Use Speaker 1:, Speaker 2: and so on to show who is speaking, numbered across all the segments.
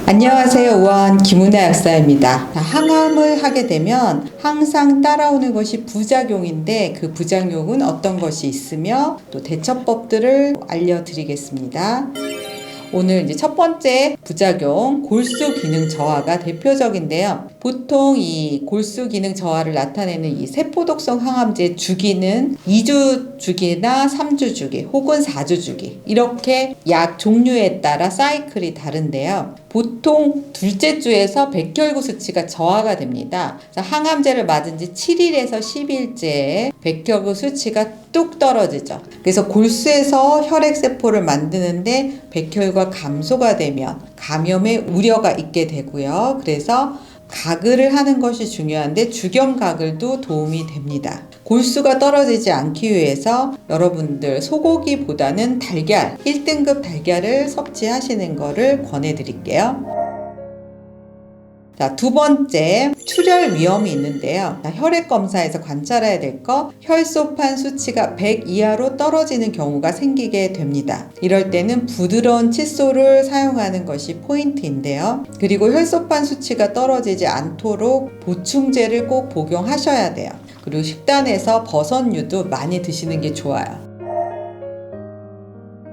Speaker 1: 안녕하세요. 우아한 김은혜 약사입니다. 항암을 하게 되면 항상 따라오는 것이 부작용인데 그 부작용은 어떤 것이 있으며 또 대처법들을 알려드리겠습니다. 오늘 이제 첫 번째 부작용, 골수 기능 저하가 대표적인데요. 보통 이 골수 기능 저하를 나타내는 이 세포독성 항암제 주기는 2주 주기나 3주 주기 혹은 4주 주기, 이렇게 약 종류에 따라 사이클이 다른데요. 보통 둘째 주에서 백혈구 수치가 저하가 됩니다. 항암제를 맞은 지 7일에서 10일째에 백혈구 수치가 뚝 떨어지죠. 그래서 골수에서 혈액세포를 만드는데 백혈구가 감소가 되면 감염의 우려가 있게 되고요. 그래서 가글을 하는 것이 중요한데 주겸가글도 도움이 됩니다. 골수가 떨어지지 않기 위해서 여러분들 소고기보다는 달걀, 1등급 달걀을 섭취하시는 것을 권해드릴게요. 자, 두 번째, 출혈 위험이 있는데요. 혈액 검사에서 관찰해야 될 거, 혈소판 수치가 100 이하로 떨어지는 경우가 생기게 됩니다. 이럴 때는 부드러운 칫솔을 사용하는 것이 포인트인데요. 그리고 혈소판 수치가 떨어지지 않도록 보충제를 꼭 복용하셔야 돼요. 그리고 식단에서 버섯류도 많이 드시는 게 좋아요.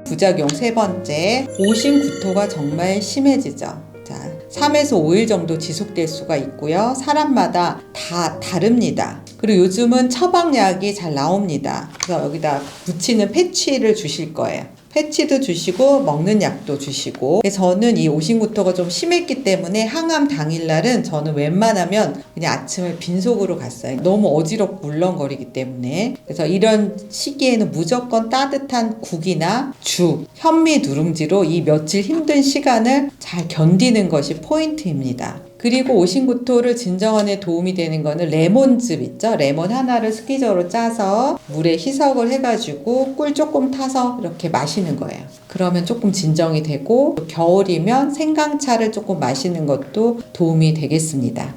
Speaker 1: 부작용 세 번째, 오심구토가 정말 심해지죠. 자, 3에서 5일 정도 지속될 수가 있고요. 사람마다 다 다릅니다. 그리고 요즘은 처방약이 잘 나옵니다. 그래서 여기다 붙이는 패치를 주실 거예요. 패치도 주시고 먹는 약도 주시고. 저는 이 오심구토가 좀 심했기 때문에 항암 당일날은 저는 웬만하면 그냥 아침을 빈속으로 갔어요. 너무 어지럽고 울렁거리기 때문에. 그래서 이런 시기에는 무조건 따뜻한 국이나 죽, 현미 누룽지로 이 며칠 힘든 시간을 잘 견디는 것이 포인트입니다. 그리고 오심구토를 진정하는 데 도움이 되는 거는 레몬즙 있죠? 레몬 하나를 스키저로 짜서 물에 희석을 해가지고 꿀 조금 타서 이렇게 마시는 거예요. 그러면 조금 진정이 되고, 겨울이면 생강차를 조금 마시는 것도 도움이 되겠습니다.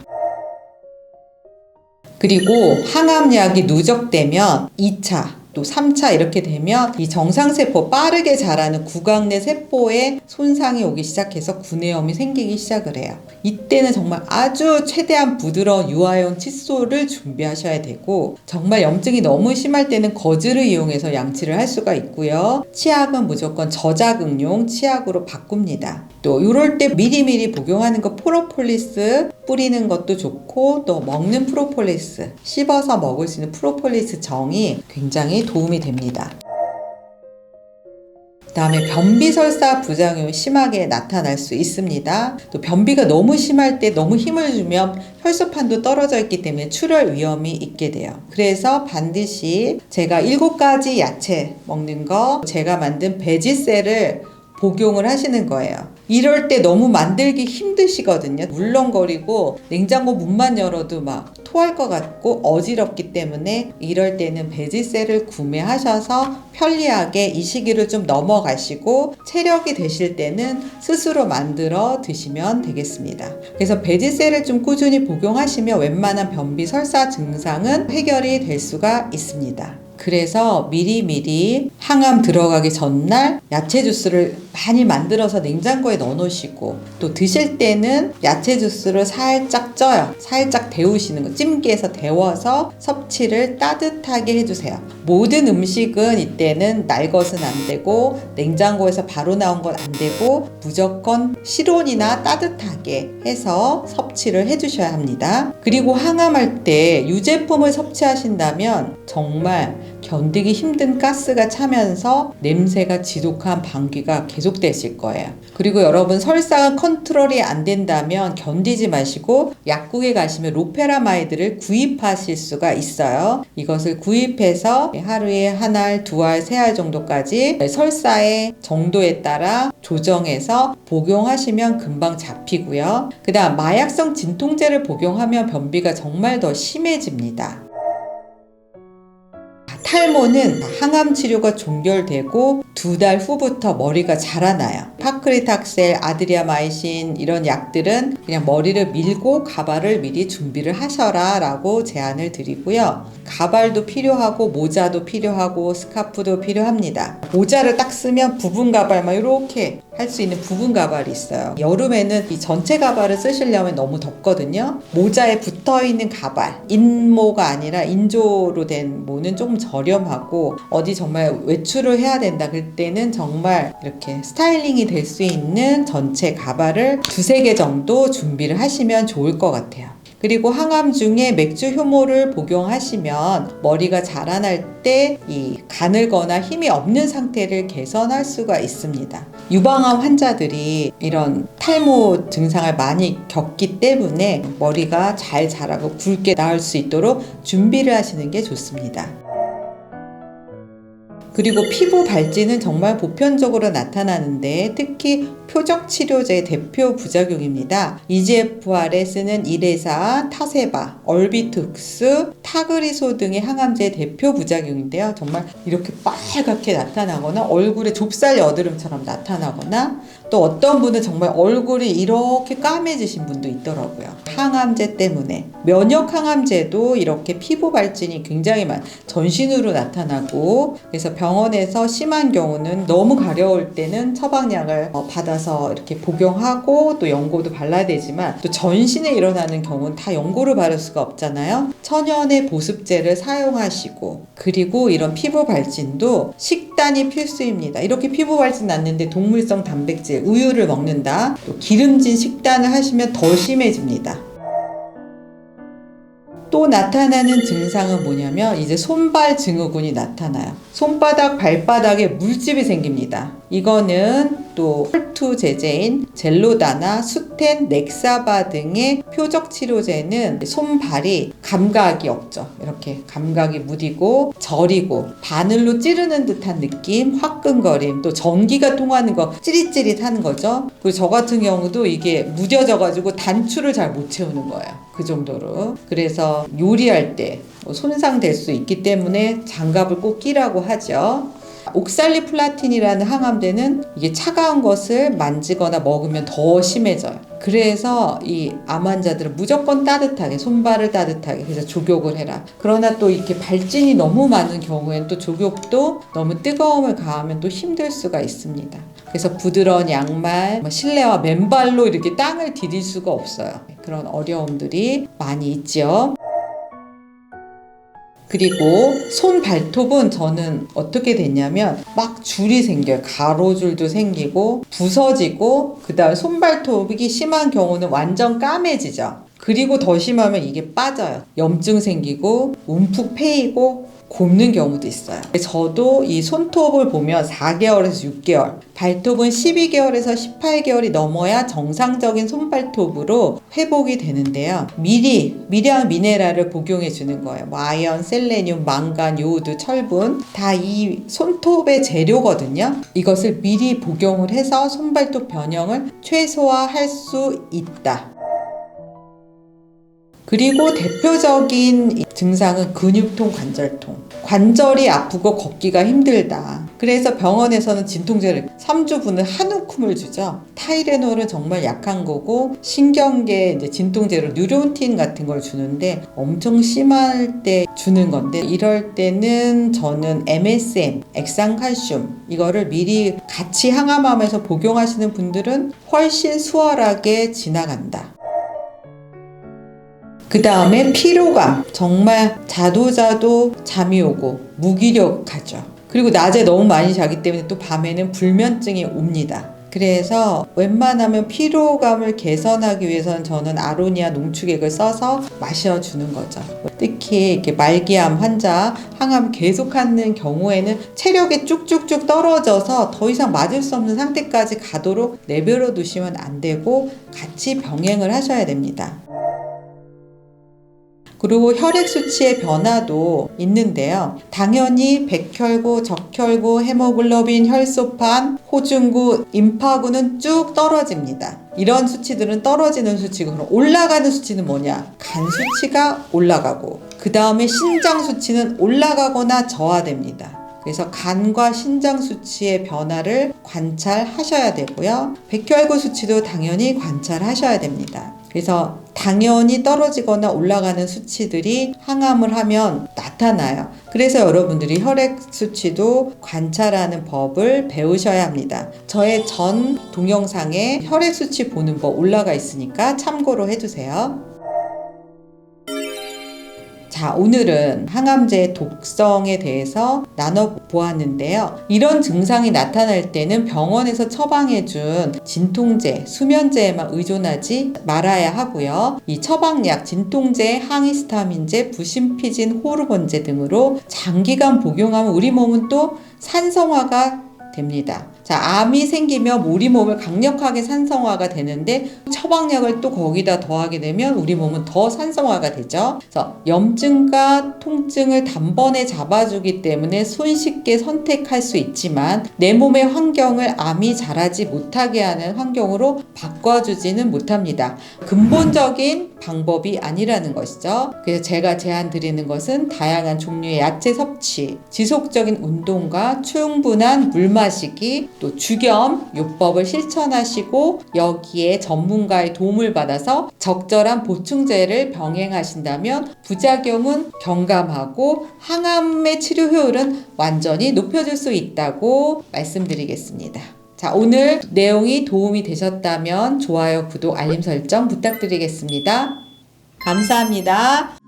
Speaker 1: 그리고 항암약이 누적되면 2차, 또 3차 이렇게 되면 이 정상세포, 빠르게 자라는 구강 내 세포에 손상이 오기 시작해서 구내염이 생기기 시작을 해요. 이때는 정말 아주 최대한 부드러운 유아용 칫솔을 준비하셔야 되고, 정말 염증이 너무 심할 때는 거즈를 이용해서 양치를 할 수가 있고요. 치약은 무조건 저자극용 치약으로 바꿉니다. 또 이럴 때 미리미리 복용하는 거, 프로폴리스 뿌리는 것도 좋고, 또 먹는 프로폴리스, 씹어서 먹을 수 있는 프로폴리스 정이 굉장히 도움이 됩니다. 그 다음에 변비설사 부작용이 심하게 나타날 수 있습니다. 또 변비가 너무 심할 때 너무 힘을 주면 혈소판도 떨어져 있기 때문에 출혈 위험이 있게 돼요. 그래서 반드시 제가 7가지 야채 먹는 거, 제가 만든 베지셀을 복용을 하시는 거예요. 이럴 때 너무 만들기 힘드시거든요. 물렁거리고 냉장고 문만 열어도 막 토할 것 같고 어지럽기 때문에 이럴 때는 베지셀을 구매하셔서 편리하게 이 시기를 좀 넘어가시고, 체력이 되실 때는 스스로 만들어 드시면 되겠습니다. 그래서 베지셀을 좀 꾸준히 복용하시면 웬만한 변비 설사 증상은 해결이 될 수가 있습니다. 그래서 미리미리 항암 들어가기 전날 야채 주스를 많이 만들어서 냉장고에 넣어 놓으시고, 또 드실 때는 야채 주스를 살짝 쪄요. 살짝 데우시는 거, 찜기에서 데워서 섭취를 따뜻하게 해주세요. 모든 음식은 이때는 날 것은 안 되고, 냉장고에서 바로 나온 건 안 되고, 무조건 실온이나 따뜻하게 해서 섭취를 해주셔야 합니다. 그리고 항암할 때 유제품을 섭취하신다면 정말 견디기 힘든 가스가 차면서 냄새가 지독한 방귀가 계속되실 거예요. 그리고 여러분, 설사가 컨트롤이 안 된다면 견디지 마시고 약국에 가시면 로페라마이드를 구입하실 수가 있어요. 이것을 구입해서 하루에 1알, 2알, 3알 정도까지 설사의 정도에 따라 조정해서 복용하시면 금방 잡히고요. 그 다음 마약성 진통제를 복용하면 변비가 정말 더 심해집니다. 탈모는 항암 치료가 종결되고 2달 후부터 머리가 자라나요. 파크리탁셀, 아드리아마이신 이런 약들은 그냥 머리를 밀고 가발을 미리 준비를 하셔라 라고 제안을 드리고요. 가발도 필요하고 모자도 필요하고 스카프도 필요합니다. 모자를 딱 쓰면 부분 가발만 이렇게 할 수 있는 부분 가발이 있어요. 여름에는 이 전체 가발을 쓰시려면 너무 덥거든요. 모자에 붙어있는 가발, 인모가 아니라 인조로 된 모는 조금 저렴하고 어디 정말 외출을 해야 된다 그럴 때는 정말 이렇게 스타일링이 될 수 있는 전체 가발을 2-3개 정도 준비를 하시면 좋을 것 같아요. 그리고 항암 중에 맥주 효모를 복용하시면 머리가 자라날 때 이 가늘거나 힘이 없는 상태를 개선할 수가 있습니다. 유방암 환자들이 이런 탈모 증상을 많이 겪기 때문에 머리가 잘 자라고 굵게 나올 수 있도록 준비를 하시는 게 좋습니다. 그리고 피부 발진은 정말 보편적으로 나타나는데 특히 표적 치료제의 대표 부작용입니다. EGFR에 쓰는 이레사, 타세바, 얼비투스, 타그리소 등의 항암제의 대표 부작용인데요. 정말 이렇게 빨갛게 나타나거나 얼굴에 좁쌀 여드름처럼 나타나거나 또 어떤 분은 정말 얼굴이 이렇게 까매지신 분도 있더라고요. 항암제 때문에. 면역 항암제도 이렇게 피부 발진이 굉장히 전신으로 나타나고 그래서 병원에서 심한 경우는 너무 가려울 때는 처방약을 받아서 이렇게 복용하고 또 연고도 발라야 되지만 또 전신에 일어나는 경우는 다 연고를 바를 수가 없잖아요. 천연의 보습제를 사용하시고 그리고 이런 피부 발진도 식단이 필수입니다. 이렇게 피부 발진 났는데 동물성 단백질, 우유를 먹는다. 또 기름진 식단을 하시면 더 심해집니다. 또 나타나는 증상은 뭐냐면 이제 손발 증후군이 나타나요. 손바닥, 발바닥에 물집이 생깁니다. 이거는 또 혈투 제제인 젤로다나, 수텐, 넥사바 등의 표적 치료제는 손발이 감각이 없죠. 이렇게 감각이 무디고 저리고 바늘로 찌르는 듯한 느낌, 화끈거림, 또 전기가 통하는 거 찌릿찌릿하는 거죠. 그리고 저 같은 경우도 이게 무뎌져 가지고 단추를 잘 못 채우는 거예요. 그 정도로. 그래서 요리할 때 손상될 수 있기 때문에 장갑을 꼭 끼라고 하죠. 옥살리플라틴이라는 항암제는 이게 차가운 것을 만지거나 먹으면 더 심해져요. 그래서 이 암 환자들은 무조건 따뜻하게, 손발을 따뜻하게, 그래서 족욕을 해라. 그러나 또 이렇게 발진이 너무 많은 경우에는 또 족욕도 너무 뜨거움을 가하면 또 힘들 수가 있습니다. 그래서 부드러운 양말, 실내화 맨발로 이렇게 땅을 디딜 수가 없어요. 그런 어려움들이 많이 있죠. 그리고 손 발톱은 저는 어떻게 됐냐면 막 줄이 생겨요. 가로줄도 생기고 부서지고 그다음에 손발톱이 심한 경우는 완전 까매지죠. 그리고 더 심하면 이게 빠져요. 염증 생기고 움푹 패이고 곱는 경우도 있어요. 저도 이 손톱을 보면 4개월에서 6개월, 발톱은 12개월에서 18개월이 넘어야 정상적인 손발톱으로 회복이 되는데요. 미량 미네랄을 복용해 주는 거예요. 아연, 셀레늄, 망간, 요오드, 철분 다 이 손톱의 재료거든요. 이것을 미리 복용을 해서 손발톱 변형을 최소화할 수 있다. 그리고 대표적인 증상은 근육통, 관절통. 관절이 아프고 걷기가 힘들다. 그래서 병원에서는 진통제를 3주분을 한 움큼을 주죠. 타이레놀은 정말 약한 거고 신경계 이제 진통제로 뉴론틴 같은 걸 주는데 엄청 심할 때 주는 건데 이럴 때는 저는 MSM, 액상칼슘 이거를 미리 같이 항암하면서 복용하시는 분들은 훨씬 수월하게 지나간다. 그 다음에 피로감, 정말 자도 잠이 오고 무기력하죠. 그리고 낮에 너무 많이 자기 때문에 또 밤에는 불면증이 옵니다. 그래서 웬만하면 피로감을 개선하기 위해서는 저는 아로니아 농축액을 써서 마셔주는 거죠. 특히 이렇게 말기암 환자 항암 계속하는 경우에는 체력이 쭉쭉쭉 떨어져서 더 이상 맞을 수 없는 상태까지 가도록 내버려 두시면 안 되고 같이 병행을 하셔야 됩니다. 그리고 혈액 수치의 변화도 있는데요. 당연히 백혈구, 적혈구, 헤모글로빈, 혈소판, 호중구, 임파구는 쭉 떨어집니다. 이런 수치들은 떨어지는 수치고 그럼 올라가는 수치는 뭐냐? 간 수치가 올라가고 그 다음에 신장 수치는 올라가거나 저하됩니다. 그래서 간과 신장 수치의 변화를 관찰하셔야 되고요. 백혈구 수치도 당연히 관찰하셔야 됩니다. 그래서 당연히 떨어지거나 올라가는 수치들이 항암을 하면 나타나요. 그래서 여러분들이 혈액 수치도 관찰하는 법을 배우셔야 합니다. 저의 전 동영상에 혈액 수치 보는 법 올라가 있으니까 참고로 해두세요. 자, 오늘은 항암제의 독성에 대해서 나눠보았는데요. 이런 증상이 나타날 때는 병원에서 처방해준 진통제, 수면제에만 의존하지 말아야 하고요. 이 처방약, 진통제, 항히스타민제, 부심피진, 호르몬제 등으로 장기간 복용하면 우리 몸은 또 산성화가 됩니다. 자, 암이 생기면 우리 몸을 강력하게 산성화가 되는데 처방약을 또 거기다 더하게 되면 우리 몸은 더 산성화가 되죠. 그래서 염증과 통증을 단번에 잡아주기 때문에 손쉽게 선택할 수 있지만 내 몸의 환경을 암이 자라지 못하게 하는 환경으로 바꿔주지는 못합니다. 근본적인 방법이 아니라는 것이죠. 그래서 제가 제안 드리는 것은 다양한 종류의 야채 섭취, 지속적인 운동과 충분한 물 마시기, 또 주겸 요법을 실천하시고 여기에 전문가의 도움을 받아서 적절한 보충제를 병행하신다면 부작용은 경감하고 항암의 치료 효율은 완전히 높여줄 수 있다고 말씀드리겠습니다. 자, 오늘 내용이 도움이 되셨다면 좋아요, 구독, 알림 설정 부탁드리겠습니다. 감사합니다.